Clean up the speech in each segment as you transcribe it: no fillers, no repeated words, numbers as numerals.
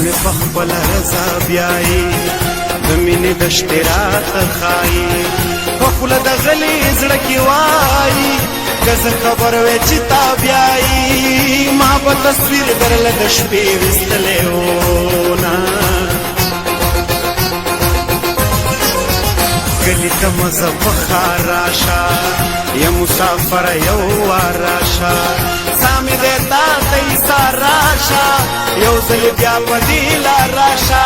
مې په خپل رضا بیایي د مینې د اشتراط خایي په خوله د غلي زړه کې وایي که زه خبر وې چې تا بیایي ما به تصویر درله د شپې ویستلی وونه کلی ته مزه په ښار راشه یا مسافر یو وار راشه سا مې دی تا ته ایسار راشه یو ځل بیا په دې لار راشه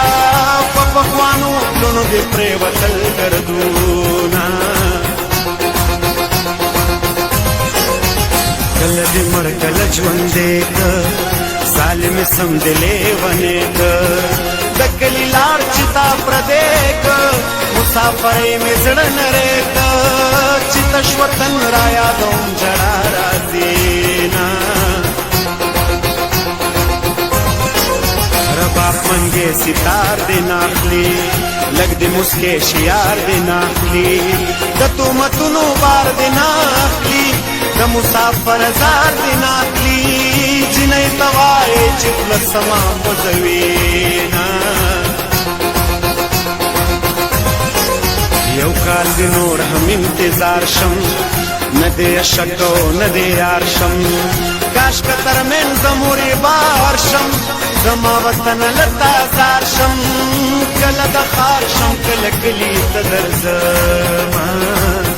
په پخوانو پلونو دې پرېوتل دردونه کله دې مړ کله ژوندی که ظالم سم دې لیونی که د کلي لار چې تا پردی که مسافرۍ مې زړه نری که چې تش وطن را یادوم ژړا راځي نه رباب منګې ستار دې ناخلي لږ دې مسکې شیار دې ناخلي د تهمتونو بار دې ناخلي د مسافر زار دې ناخلي جنۍ ته وایې چې خوله سما خوځوي نه یو کال دی نور هم انتظار شم نه دی شک او نه دی یار شم کاش که ترمنځ مورې بار شم زما وطن لتا زار شم کله د ښار شم کله کلي ته درځم